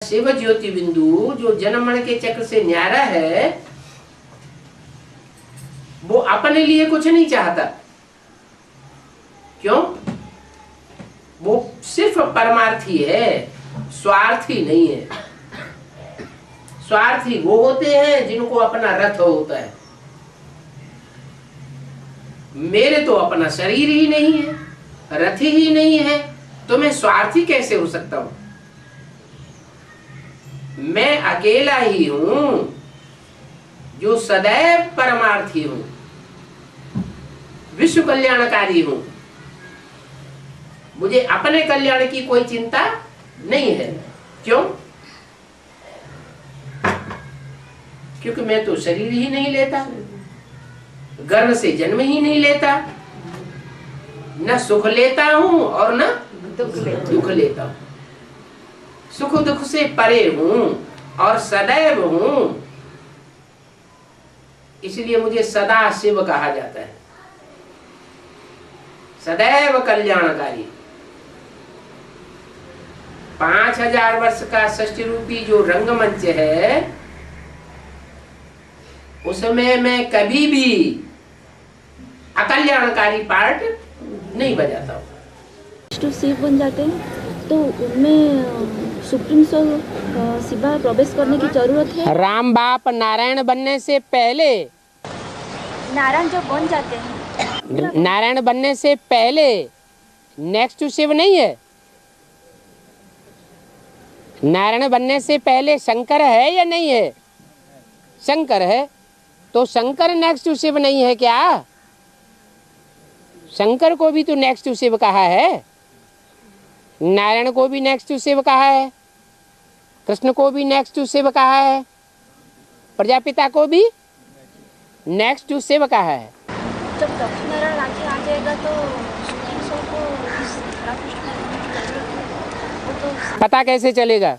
शिव ज्योति बिंदु जो जनमण के चक्र से न्यारा है, वो अपने लिए कुछ नहीं चाहता। क्यों? वो सिर्फ परमार्थी है, स्वार्थी नहीं है। स्वार्थी वो होते हैं जिनको अपना रथ होता है। मेरे तो अपना शरीर ही नहीं है, रथ ही नहीं है, तो मैं स्वार्थी कैसे हो सकता हूं? मैं अकेला ही हूं जो सदैव परमार्थी हूं, विश्व कल्याणकारी हूं। मुझे अपने कल्याण की कोई चिंता नहीं है। क्यों? क्योंकि मैं तो शरीर ही नहीं लेता, गर्भ से जन्म ही नहीं लेता, न सुख लेता हूं और न दुख लेता हूं। सुख दुख से परे हूं और सदैव हूं। इसलिए मुझे सदा शिव कहा जाता है, सदैव कल्याणकारी। 5000 वर्ष का षष्ठी रूपी जो रंगमंच है, उसमें मैं कभी भी अकल्याणकारी पार्ट नहीं बजाता हूँ। तो शिव बन जाते हैं तो उनमें सुप्रीम सोल शिवा प्रवेश करने की जरूरत है। राम बाप नारायण बनने से पहले, नारायण जब बन जाते हैं, नारायण बनने से पहले नेक्स्ट टू शिव नहीं है। नारायण बनने से पहले शंकर है या नहीं है? शंकर है। तो शंकर नेक्स्ट टू शिव नहीं है क्या? शंकर को भी तो नेक्स्ट टू शिव कहा है, नारायण को भी नेक्स्ट टू शिव कहा है, कृष्ण को भी नेक्स्ट टू शिव कहा है, प्रजापिता को भी नेक्स्ट टू शिव कहा है। जब लक्ष्मी नारायण आगे आ जाएगा तो सुप्रीम सोल को वो तो पता कैसे चलेगा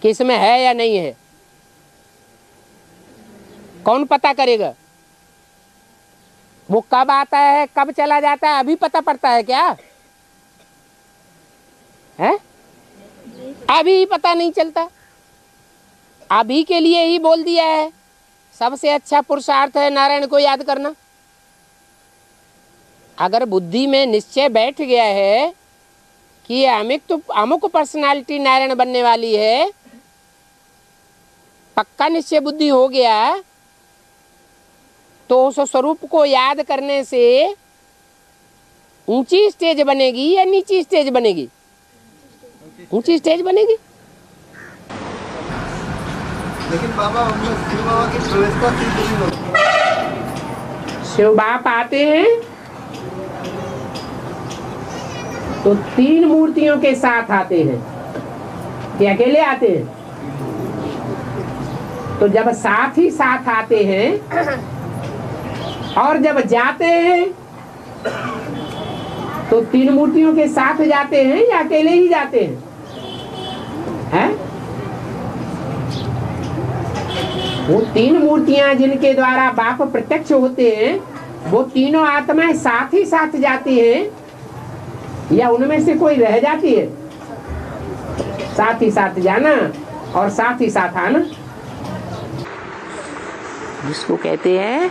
कि इसमें है या नहीं है? कौन पता करेगा? वो कब आता है कब चला जाता है अभी पता पड़ता है क्या? है? अभी ही पता नहीं चलता। अभी के लिए ही बोल दिया है सबसे अच्छा पुरुषार्थ है नारायण को याद करना। अगर बुद्धि में निश्चय बैठ गया है कि अमुक पर्सनालिटी नारायण बनने वाली है, पक्का निश्चय बुद्धि हो गया, तो उस स्वरूप को याद करने से ऊंची स्टेज बनेगी या नीची स्टेज बनेगी? ऊंची स्टेज बनेगी। लेकिन बाबा हम लोग शिव बाबा की प्रवेशता नहीं होती। शिव बाप आते हैं तो 3 मूर्तियों के साथ आते हैं कि अकेले आते हैं? तो जब साथ ही साथ आते हैं और जब जाते हैं तो 3 मूर्तियों के साथ जाते हैं या अकेले ही जाते हैं? हैं? वो 3 मूर्तियां जिनके द्वारा बाप प्रत्यक्ष होते हैं, वो तीनों आत्माएं साथ ही साथ जाती हैं या उनमें से कोई रह जाती है? साथ ही साथ जाना और साथ ही साथ आना, जिसको कहते हैं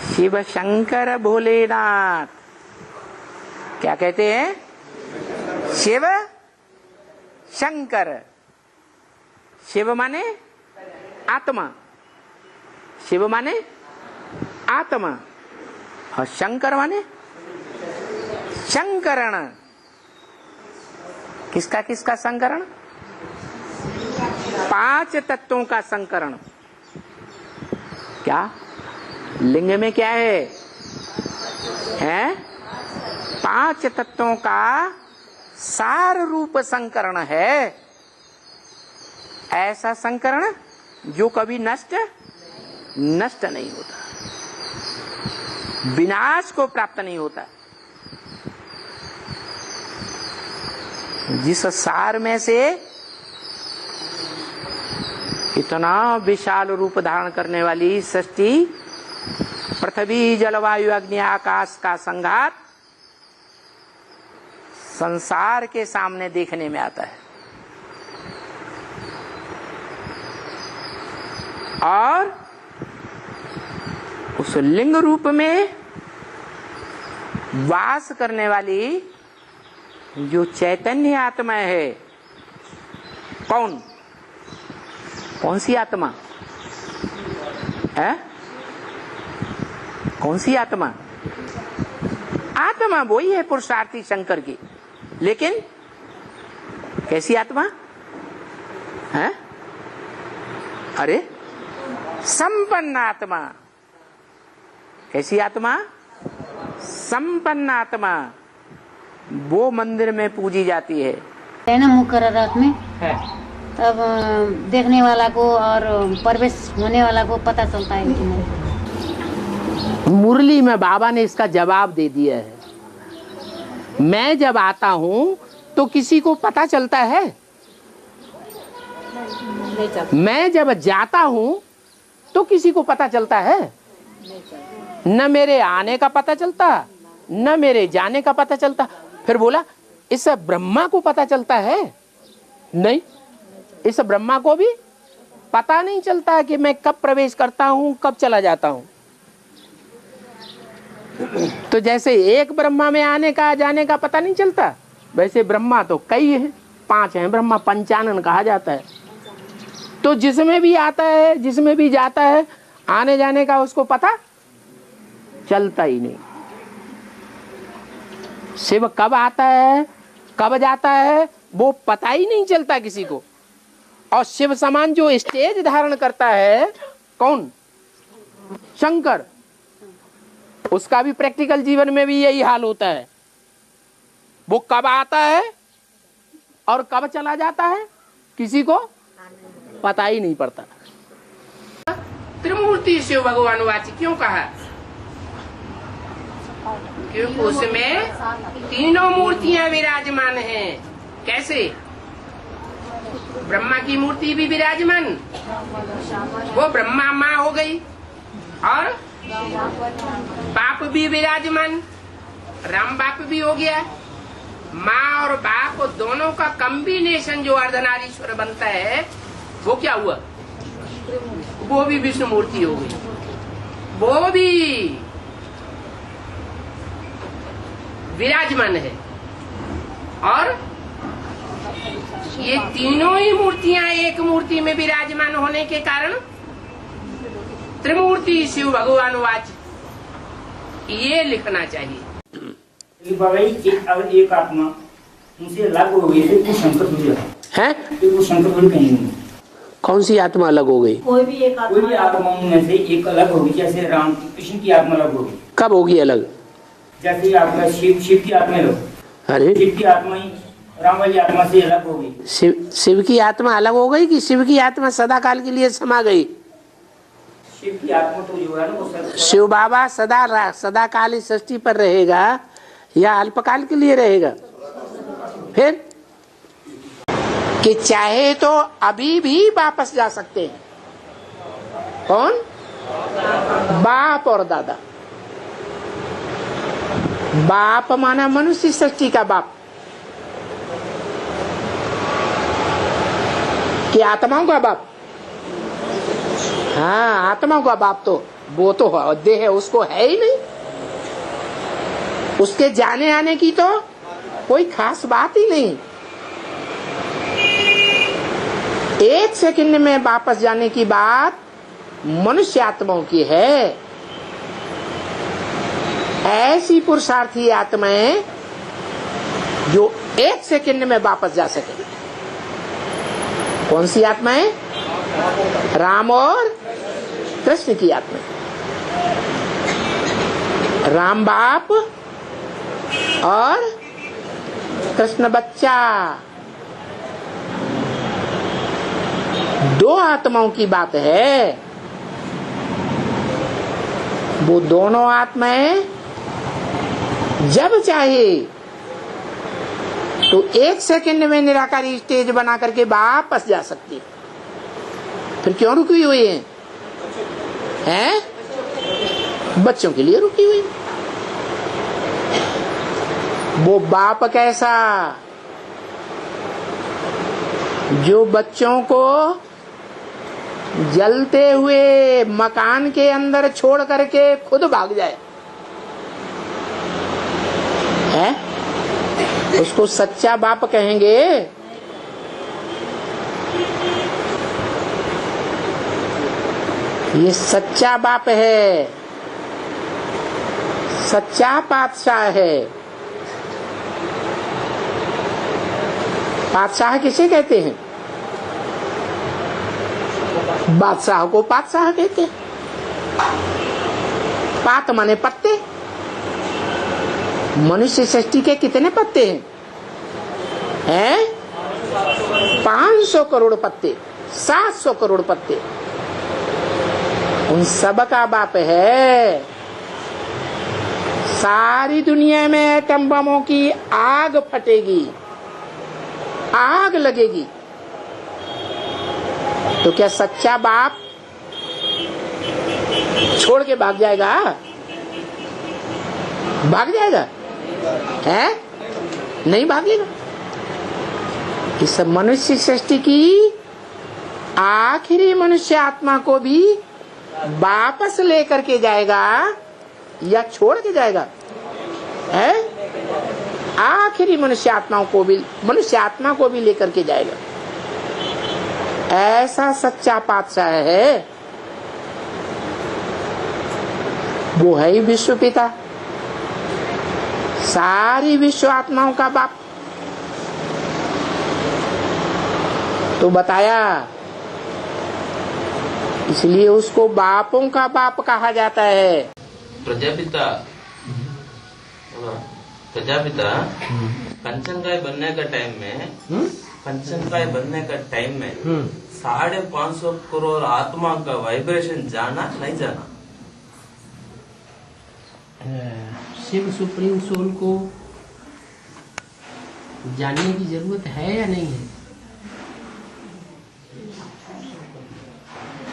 शिव शंकर भोलेनाथ। क्या कहते हैं? शिव शंकर। शिव माने आत्मा, शिव माने आत्मा, और शंकर माने शंकरण। किसका किसका संकरण? 5 तत्वों का संकरण। क्या लिंग में क्या है? 5 तत्वों का सार रूप संकरण है। ऐसा संकरण जो कभी नष्ट नहीं होता, विनाश को प्राप्त नहीं होता। जिस सार में से इतना विशाल रूप धारण करने वाली सृष्टि, पृथ्वी जलवायु अग्नि आकाश का संघात संसार के सामने देखने में आता है। और उस लिंग रूप में वास करने वाली जो चैतन्य आत्मा है, कौन सी आत्मा है? कौन सी आत्मा? आत्मा वही है पुरुषार्थी शंकर की, लेकिन कैसी आत्मा है? अरे संपन्न आत्मा। कैसी आत्मा? संपन्न आत्मा। वो मंदिर में पूजी जाती है ना मुकर रात में है। तब देखने वाला को और प्रवेश होने वाला को पता चलता है कि नहीं। मुरली में बाबा ने इसका जवाब दे दिया है। मैं जब आता हूँ तो किसी को पता चलता है? मैं जब जाता हूँ तो किसी को पता चलता है? न मेरे आने का पता चलता, न मेरे जाने का पता चलता। फिर बोला इस ब्रह्मा को पता चलता है? नहीं, इस ब्रह्मा को भी पता नहीं चलता कि मैं कब प्रवेश करता हूँ, कब चला जाता हूँ। तो जैसे एक ब्रह्मा में आने का जाने का पता नहीं चलता, वैसे ब्रह्मा तो कई हैं, 5 हैं। ब्रह्मा पंचानन कहा जाता है। तो जिसमें भी आता है, जिसमें भी जाता है, आने जाने का उसको पता चलता ही नहीं। शिव कब आता है, कब जाता है, वो पता ही नहीं चलता किसी को। और शिव समान जो स्टेज धारण करता है, कौन? शंकर। उसका भी प्रैक्टिकल जीवन में भी यही हाल होता है। वो कब आता है और कब चला जाता है, किसी को पता ही नहीं पड़ता। त्रिमूर्ति शिव भगवान वाची क्यों कहा? क्योंकि उसमें तीनों मूर्तियां विराजमान हैं। कैसे? ब्रह्मा की मूर्ति भी विराजमान, वो ब्रह्मा माँ हो गई, और बाप भी विराजमान, राम बाप भी हो गया। माँ और बाप दोनों का कॉम्बिनेशन जो अर्धनारीश्वर बनता है, वो क्या हुआ? वो भी विष्णु मूर्ति हो गई। वो भी विराजमान है। और ये तीनों ही मूर्तियां एक मूर्ति में विराजमान होने के कारण त्रिमूर्ति शिव भगवान वाच, ये लिखना चाहिए। बाबा अगर एक आत्मा उनसे अलग हो गई तो शंकर थोड़ी है, तो वो शंकर थोड़ी कहेंगे। कौन सी आत्मा अलग हो गई? कोई भी आत्मा में से एक अलग होगी। जैसे राम कृष्ण की आत्मा अलग होगी। कब होगी अलग? जैसे आपका शिव की आत्मा अलग। अरे शिव की आत्मा ही राम वाली आत्मा से अलग हो गई। शिव की आत्मा अलग हो गई कि शिव की आत्मा सदा काल के लिए समा गई? शिव की आत्मा तो जो है ना वो शिव बाबा सदा काल इस सृष्टि पर रहेगा या अल्पकाल के लिए रहेगा? फिर कि चाहे तो अभी भी वापस जा सकते हैं। कौन? बाप और दादा। बाप माना मनुष्य सृष्टि का बाप, कि आत्माओं का बाप। हाँ, आत्माओं का बाप तो वो तो देह है, उसको है ही नहीं। उसके जाने आने की तो कोई खास बात ही नहीं। एक सेकंड में वापस जाने की बात मनुष्य आत्माओं की है। ऐसी पुरुषार्थी आत्माएं जो एक सेकंड में वापस जा सके। कौन सी आत्माएं? राम और कृष्ण की आत्मा। राम बाप और कृष्ण बच्चा, दो आत्माओं की बात है। वो दोनों आत्माएं जब चाहे तो एक सेकंड में निराकारी स्टेज बना करके वापस जा सकती। फिर क्यों रुकी हुई हैं? बच्चों के लिए रुकी हुई। वो बाप कैसा जो बच्चों को जलते हुए मकान के अंदर छोड़ करके खुद भाग जाए, है? उसको सच्चा बाप कहेंगे? ये सच्चा बाप है, सच्चा पातशाह है। पातशाह किसे कहते हैं? बादशाह को पातशाह कहते हैं। पात माने पत्ते। मनुष्य सृष्टि के कितने पत्ते हैं? 500 करोड़ पत्ते, 700 करोड़ पत्ते। उन सब का बाप है। सारी दुनिया में एटम बमों की आग फटेगी, आग लगेगी, तो क्या सच्चा बाप छोड़ के भाग जाएगा? भाग जाएगा? है? नहीं भागेगा। इस मनुष्य सृष्टि की आखिरी मनुष्य आत्मा को भी वापस लेकर के जाएगा या छोड़ के जाएगा? है? आखिरी मनुष्य आत्मा को भी लेकर के जाएगा। ऐसा सच्चा पातशाह है। वो है ही विश्व पिता, सारी विश्व आत्माओं का बाप। तो बताया, इसलिए उसको बापों का बाप कहा जाता है। प्रजापिता कंचनकाय बनने का टाइम में, कंचनकाय बनने का टाइम में 550 करोड़ आत्मा का वाइब्रेशन जाना नहीं जाना? शिव सुप्रीम सोल को जानने की जरूरत है या नहीं है?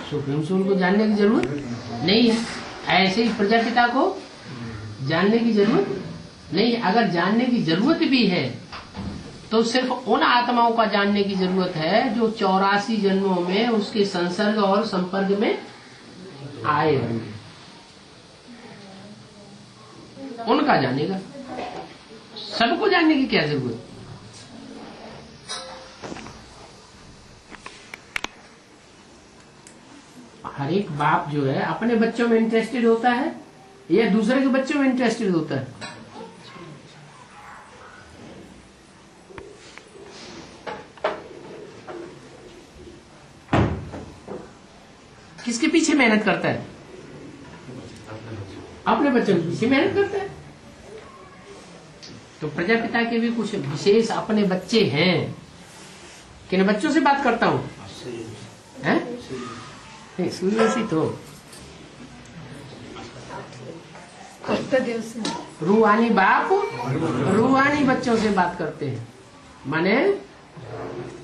सुप्रीम सोल को जानने की जरूरत नहीं है। ऐसे ही प्रजापिता को जानने की जरूरत नहीं है। अगर जानने की जरूरत भी है तो सिर्फ उन आत्माओं का जानने की जरूरत है जो 84 जन्मों में उसके संसर्ग और संपर्क में आए होंगे, उनका जानेगा। सबको जानने की क्या जरूरत? हर एक बाप जो है अपने बच्चों में इंटरेस्टेड होता है या दूसरे के बच्चों में इंटरेस्टेड होता है? किसके पीछे मेहनत करता है? अपने बच्चों के पीछे मेहनत करता है। तो प्रजापिता के भी कुछ विशेष अपने बच्चे हैं। किन बच्चों से बात करता हूँ? सूर्यवंशी तो रूहानी बाप रूहानी बच्चों से बात करते हैं। माने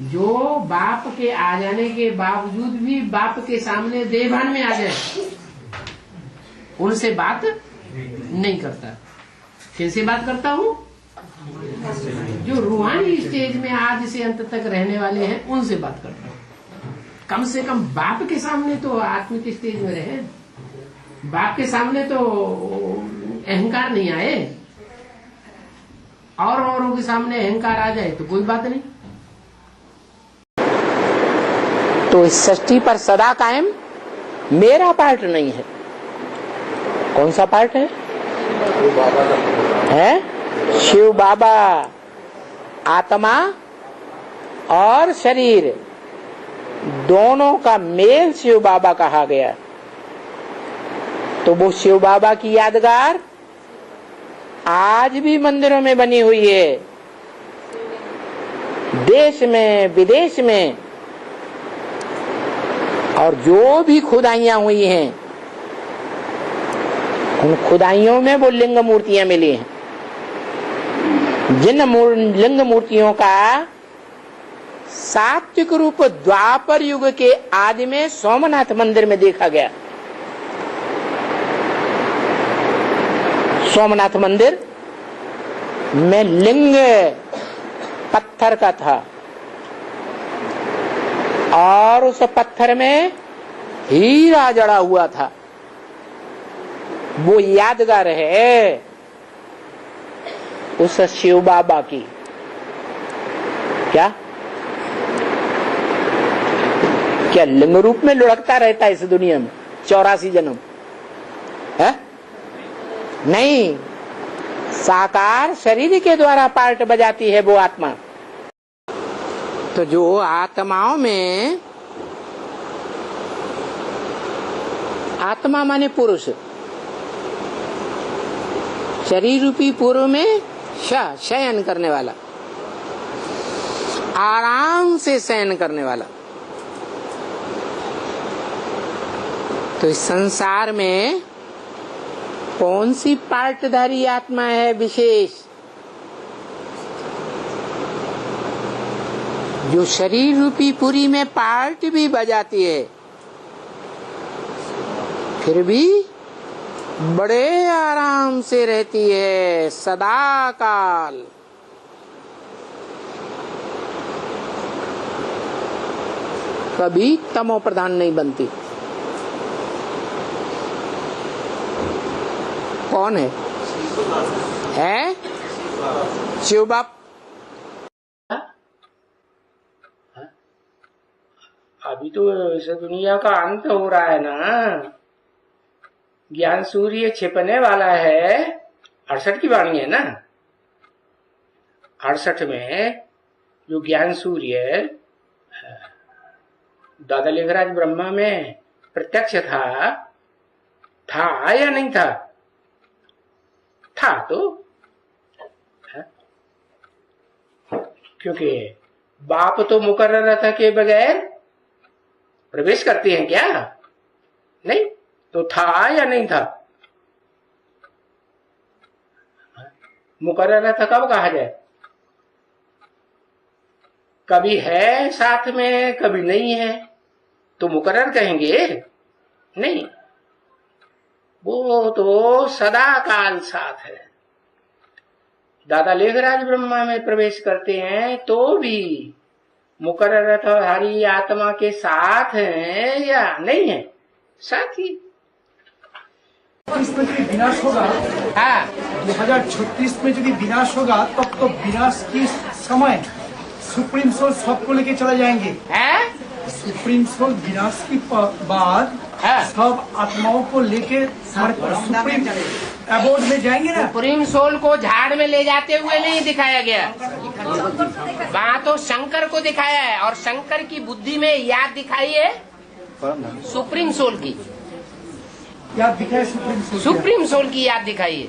जो बाप के आ जाने के बावजूद भी बाप के सामने देहभान में आ जाए, उनसे बात नहीं करता। किनसे बात करता हूँ? जो रूहानी स्टेज में आज से अंत तक रहने वाले हैं, उनसे बात करता हूँ। कम से कम बाप के सामने तो आत्मिक स्टेज में रहे। बाप के सामने तो अहंकार नहीं आए, और औरों के सामने अहंकार आ जाए तो कोई बात नहीं। तो इस सृष्टि पर सदा कायम मेरा पार्ट नहीं है। कौन सा पार्ट है? शिव बाबा। आत्मा और शरीर दोनों का मेल शिव बाबा कहा गया। तो वो शिव बाबा की यादगार आज भी मंदिरों में बनी हुई है, देश में विदेश में। और जो भी खुदाइयां हुई हैं, उन खुदाइयों में वो लिंग मूर्तियां मिली हैं, जिन लिंग मूर्तियों का सात्विक रूप द्वापर युग के आदि में सोमनाथ मंदिर में देखा गया। सोमनाथ मंदिर में लिंग पत्थर का था, और उस पत्थर में हीरा जड़ा हुआ था, वो यादगार है उस शिव बाबा की। क्या लिंग रूप में लुढ़कता रहता है इस दुनिया में 84 जन्म है? नहीं, साकार शरीर के द्वारा पार्ट बजाती है वो आत्मा। तो जो आत्माओं में, आत्मा माने पुरुष, शरीर रूपी पूर्व में शयन करने वाला, आराम से शयन करने वाला। तो इस संसार में कौन सी पार्टधारी आत्मा है विशेष, जो शरीर रूपी पुरी में पार्ट भी बजाती है, फिर भी बड़े आराम से रहती है सदा काल। कभी तमो प्रधान नहीं बनती। कौन है? शिव बाप। अभी तो इस दुनिया का अंत हो रहा है ना, ज्ञान सूर्य छिपने वाला है। 68 की वाणी है ना, 68 में जो ज्ञान सूर्य दादा लेखराज ब्रह्मा में प्रत्यक्ष था या नहीं था? था तो है? क्योंकि बाप तो मुकर्ररता के बगैर प्रवेश करते हैं क्या? नहीं, तो था या नहीं था? मुकर्ररता कब कहा जाए? कभी है साथ में, कभी नहीं है, तो मुकर्रर कहेंगे? नहीं, वो तो सदा काल साथ है। दादा लेखराज ब्रह्मा में प्रवेश करते हैं तो भी मुकर्ररधारी आत्मा के साथ हैं या नहीं है? साथ ही। इसमें यदि विनाश होगा, हाँ, 2036 में यदि विनाश होगा तब तो विनाश की समय सुप्रीम सोल सबको लेके चले जाएंगे। सुप्रीम सोल विनाश की बाद सब आत्माओं को लेके सुप्रीम अबोर्ड में जाएंगे ना। सुप्रीम सोल को झाड़ में ले जाते हुए नहीं दिखाया गया, वहाँ तो शंकर को दिखाया है, और शंकर की बुद्धि में याद दिखाई है सुप्रीम सोल की। याद दिखाई सुप्रीम सोल की याद दिखाई है।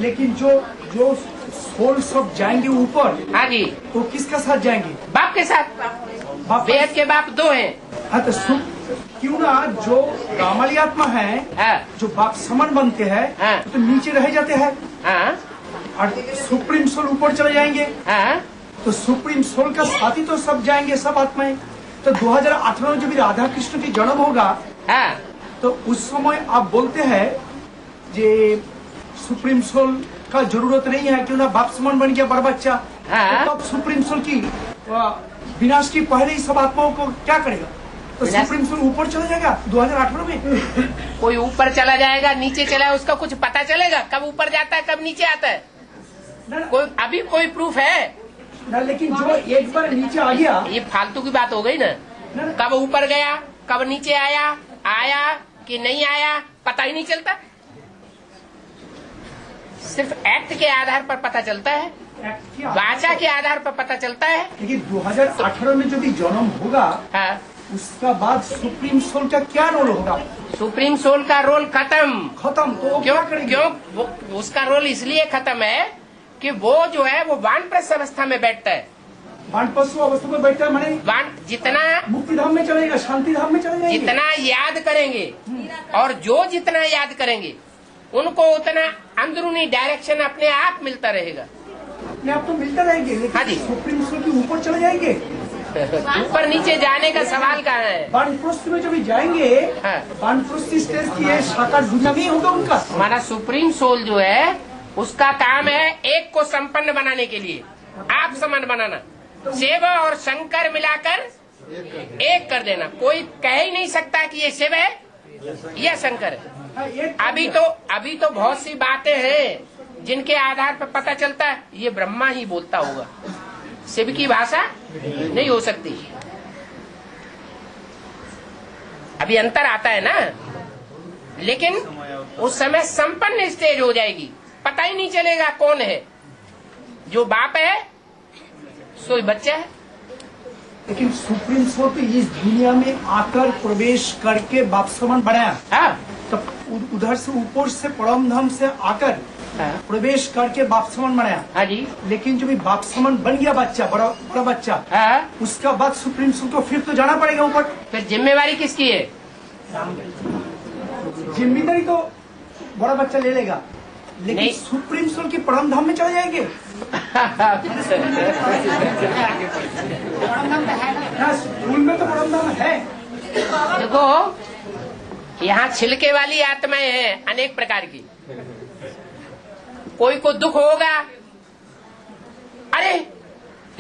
लेकिन जो सोल सब जाएंगे ऊपर, हाँ जी, तो किसका साथ जाएंगे? बाप के साथ। बेहद के बाप दो हैं। हाँ, तो क्यों ना जो कामली आत्मा है, जो बाप समान बनते हैं, तो नीचे रह जाते हैं, और सुप्रीम सोल ऊपर चले जाएंगे। तो सुप्रीम सोल का साथी तो सब जाएंगे, सब आत्माएं। तो 2018 में जब राधा कृष्ण की जन्म होगा, तो उस समय आप बोलते हैं जे सुप्रीम सोल का जरूरत नहीं है, क्यों ना बाप समान बन गया बड़ा बच्चा। तो तब सुप्रीम सोल की विनाश की पहले ही सब आत्माओं को क्या करेगा? तो सुप्रीम सोल ऊपर चला जाएगा 2018 में। कोई ऊपर चला जाएगा, नीचे चला, उसका कुछ पता चलेगा? कब ऊपर जाता है, कब नीचे आता है? कोई अभी कोई प्रूफ है ना? लेकिन जो एक बार नीचे आ गया, ये फालतू की बात हो गई ना। कब ऊपर गया, कब नीचे आया कि नहीं आया, पता ही नहीं चलता। सिर्फ एक्ट के आधार पर पता चलता है, वाचा के आधार पर पता चलता है। लेकिन 2018 में जो भी जन्म होगा, उसका बाद सुप्रीम सोल का क्या रोल होगा? सुप्रीम सोल का रोल खत्म। तो क्यों? उसका रोल इसलिए खत्म है कि वो जो है वो वानप्रस्थ अवस्था में बैठता है। वानप्रस्थ अवस्था में बैठता है माने जितना मुक्ति धाम में चलेगा, शांति धाम में चले जाएंगे। जितना याद करेंगे, और जो जितना याद करेंगे उनको उतना अंदरूनी डायरेक्शन अपने आप मिलता रहेगा। अपने आप तो मिलता रहेंगे, लेकिन सुप्रीम सोल के ऊपर चले जाएंगे। ऊपर नीचे जाने का सवाल कहाँ है? वानप्रस्थ में जब जाएंगे, वानप्रस्थ स्टेज की है, साकार दुनिया में होगा उनका। हमारा सुप्रीम सोल जो है उसका काम है एक को संपन्न बनाने के लिए, आप समान बनाना। शिव और शंकर मिलाकर एक कर देना। कोई कह ही नहीं सकता कि ये शिव है या शंकर है। अभी तो बहुत सी बातें हैं जिनके आधार पर पता चलता है ये ब्रह्मा ही बोलता होगा, शिव की भाषा नहीं हो सकती। अभी अंतर आता है ना, लेकिन उस समय संपन्न स्टेज हो जाएगी, पता ही नहीं चलेगा कौन है। जो बाप है सोई बच्चा है। लेकिन सुप्रीम सोल तो इस दुनिया में आकर प्रवेश करके बाप समान बनाया। हाँ। तब उधर से ऊपर से परम धाम से आकर प्रवेश करके बाप समान बनाया। हाँ जी। लेकिन जो भी बाप समान बन गया बच्चा, बड़ा बच्चा, हाँ। उसका बाद सुप्रीम सोल को फिर तो जाना पड़ेगा ऊपर। फिर जिम्मेवारी किसकी है? जिम्मेदारी तो बड़ा बच्चा ले लेगा, लेकिन सुप्रीम सोल की परम धाम में चले जाएंगे। स्कूल में तो परम धाम है। देखो यहाँ छिलके वाली आत्माएं हैं अनेक प्रकार की। कोई को दुख होगा, अरे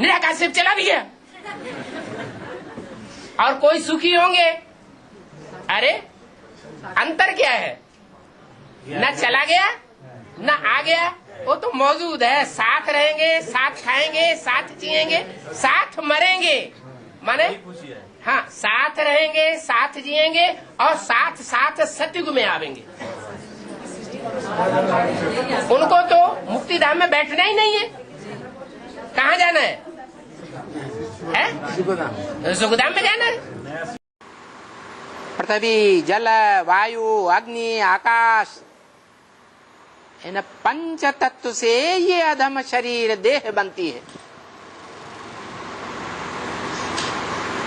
निराकार शिव चला भी गया, और कोई सुखी होंगे, अरे अंतर क्या है, न चला गया न आ गया, वो तो मौजूद है। साथ रहेंगे, साथ खाएंगे, साथ जिएंगे, साथ मरेंगे। माने हाँ, साथ रहेंगे, साथ जिएंगे और साथ साथ सतयुग में आवेंगे। उनको तो मुक्ति धाम में बैठना ही नहीं है। कहाँ जाना है? सुखधाम में जाना है। पृथ्वी, जल, वायु, अग्नि, आकाश, इन पंच तत्व से ये अधम शरीर देह बनती है।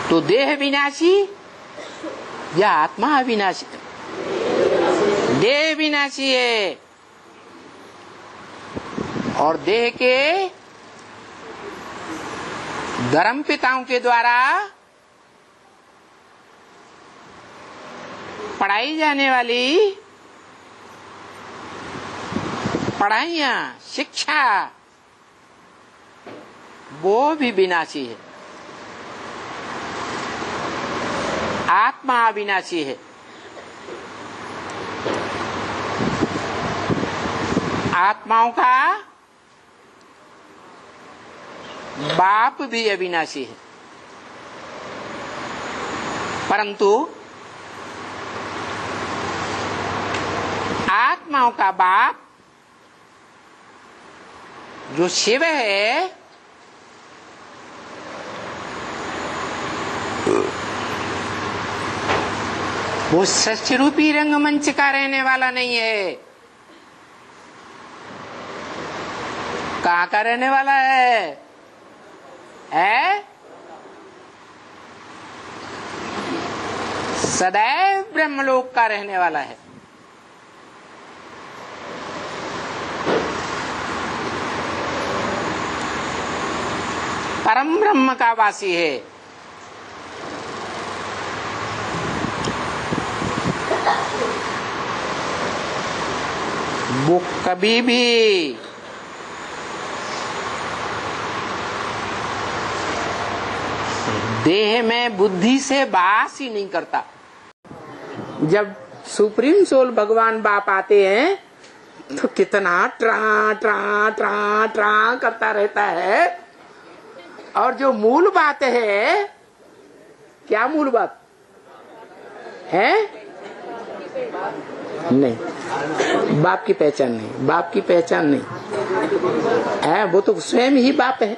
तो देह विनाशी या आत्मा अविनाशी? देह विनाशी है, और देह के धर्म पिताओं के द्वारा पढ़ाई जाने वाली पढ़ाइयाँ, शिक्षा, वो भी विनाशी है। आत्मा अविनाशी है। आत्माओं का बाप भी अविनाशी है, परंतु आत्माओं का बाप जो शिव है, वो षष्ठ रूपी रंगमंच का रहने वाला नहीं है। कहाँ का रहने वाला है? सदैव ब्रह्मलोक का रहने वाला है। परम ब्रह्म का वासी है। वो कभी भी देह में बुद्धि से बास ही नहीं करता। जब सुप्रीम सोल भगवान बाप आते हैं तो कितना ट्रा ट्रा ट्रा ट्रा करता रहता है। और जो मूल बात है, क्या मूल बात है? नहीं, बाप की पहचान नहीं, बाप की पहचान नहीं है। वो तो स्वयं ही बाप है।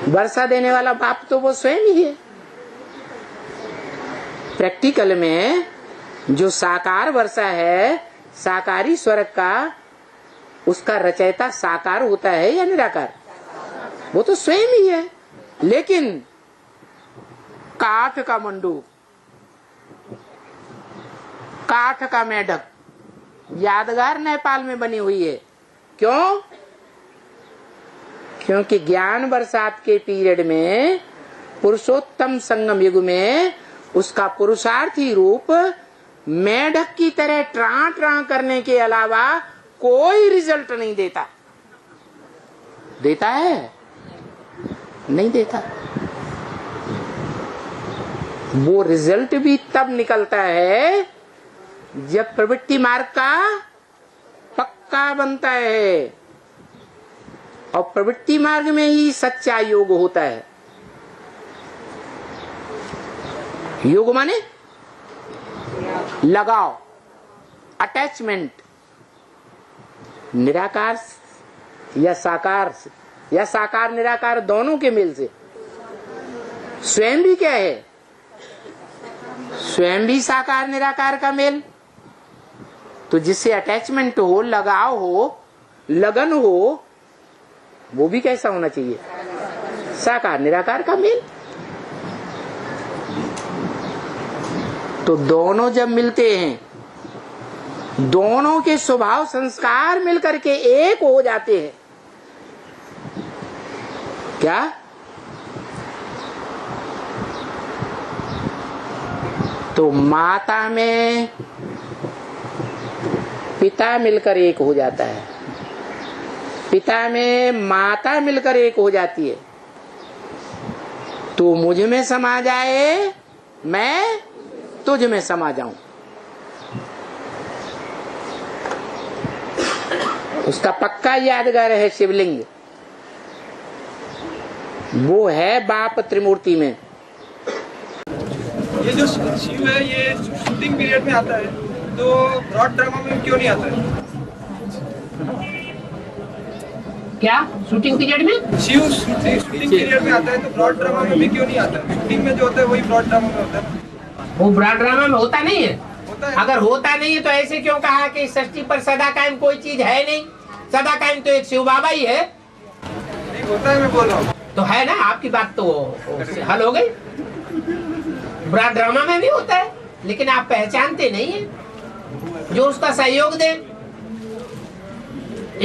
वर्षा देने वाला बाप तो वो स्वयं ही है। प्रैक्टिकल में जो साकार वर्षा है, साकारी स्वर्ग का, उसका रचयिता साकार होता है या निराकार? वो तो स्वयं ही है। लेकिन काठ का मंडूक, काठ का मेढक यादगार नेपाल में बनी हुई है। क्यों? क्योंकि ज्ञान बरसात के पीरियड में, पुरुषोत्तम संगम युग में, उसका पुरुषार्थी रूप मेढक की तरह ट्रां ट्रां करने के अलावा कोई रिजल्ट नहीं देता। देता है? नहीं देता। वो रिजल्ट भी तब निकलता है जब प्रवृत्ति मार्ग का पक्का बनता है, और प्रवृत्ति मार्ग में ही सच्चा योग होता है। योग माने लगाव, अटैचमेंट, निराकार या साकार या साकार निराकार दोनों के मेल से। स्वयं भी क्या है? स्वयं भी साकार निराकार का मेल। तो जिससे अटैचमेंट हो, लगाव हो, लगन हो, वो भी कैसा होना चाहिए? साकार निराकार का मेल। तो दोनों जब मिलते हैं, दोनों के स्वभाव संस्कार मिलकर के एक हो जाते हैं। क्या? तो माता में पिता मिलकर एक हो जाता है, पिता में माता मिलकर एक हो जाती है। तो मुझ में समा जाए, मैं तुझ में समा जाऊं। उसका पक्का यादगार है शिवलिंग, वो है बाप त्रिमूर्ति में। ये जो शिव है ये शूटिंग पीरियड में आता है, तो ब्रॉड ड्रामा में क्यों नहीं आता है? क्या शूटिंग पीरियड में? शिव शूटिंग पीरियड में आता है, तो ब्रॉड ड्रामा में भी क्यों नहीं आता है? शूटिंग में जो होता है वही ब्रॉड ड्रामा में होता है। वो ब्रॉड ड्रामा में होता नहीं है। होता है। अगर होता नहीं है तो ऐसे क्यों कहा कि सृष्टि पर सदा कायम कोई चीज है नहीं? सदा कायम तो एक शिव बाबा ही है। नहीं होता है, मैं बोल रहा हूँ। तो है ना, आपकी बात तो हल हो गई। ब्रॉड ड्रामा में भी होता है, लेकिन आप पहचानते नहीं है जो उसका सहयोग दे।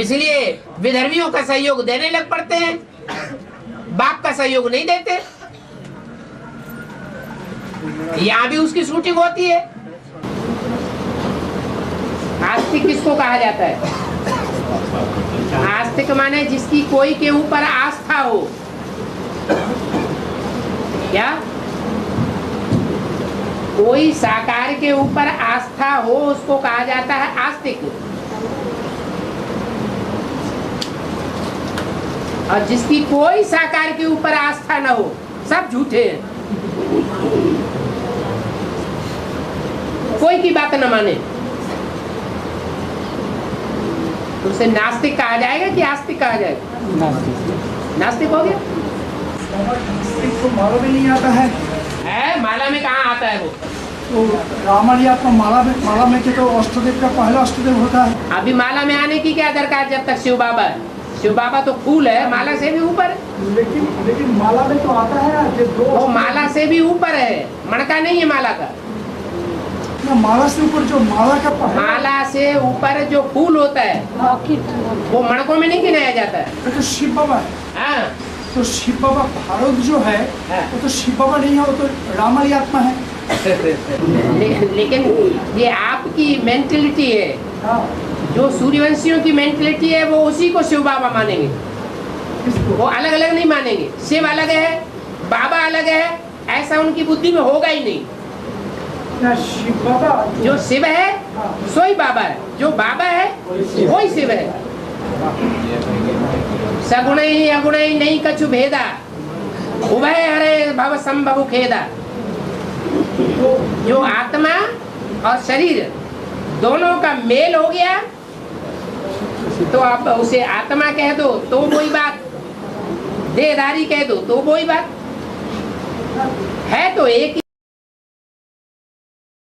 इसलिए विधर्मियों का सहयोग देने लग पड़ते हैं, बाप का सहयोग नहीं देते। यहाँ भी उसकी शूटिंग होती है। आस्तिक किसको कहा जाता है? आस्तिक माने जिसकी कोई के ऊपर आस्था हो। क्या? कोई साकार के ऊपर आस्था हो उसको कहा जाता है आस्तिक। और जिसकी कोई साकार के ऊपर आस्था न हो, सब झूठे हैं। कोई की बात न माने तो उसे नास्तिक कहा जाएगा कि आस्तिक कहा जाएगा? नास्तिक हो गया। तो माला में नहीं आता है। माला में कहाँ आता है वो? तो रामायण माला में तो अष्टदेव का पहला अष्टदेव होता है। अभी माला में आने की क्या दरकार जब तक शिव बाबा है? शिव बाबा तो फूल है, माला से भी ऊपर है। लेकिन माला में तो आता है जो वो माला से भी ऊपर है, मणका नहीं है माला का। माला से ऊपर जो माला का माला से ऊपर जो फूल होता है वो मणकों में नहीं गिनाया जाता है। तो शिव बाबा है। हाँ। तो शिव बाबा भारत जो है वो तो शिव बाबा नहीं है, वो तो रामाली आत्मा है। लेकिन ये आपकी मेंटेलिटी है। जो सूर्यवंशियों की मेंटेलिटी है वो उसी को शिव बाबा मानेंगे, वो अलग अलग नहीं मानेंगे। शिव अलग है, बाबा अलग है, ऐसा उनकी बुद्धि में होगा ही नहीं। शिव बाबा जो शिव है सोई बाबा है, जो बाबा है वही शिव है। सगुण ही अगुण ही नहीं कछु भेदा, उभय हरे भव संभव खेदा। जो आत्मा और शरीर दोनों का मेल हो गया तो आप उसे आत्मा कह दो तो वही बात, देहधारी कह दो तो वही बात है, तो एक ही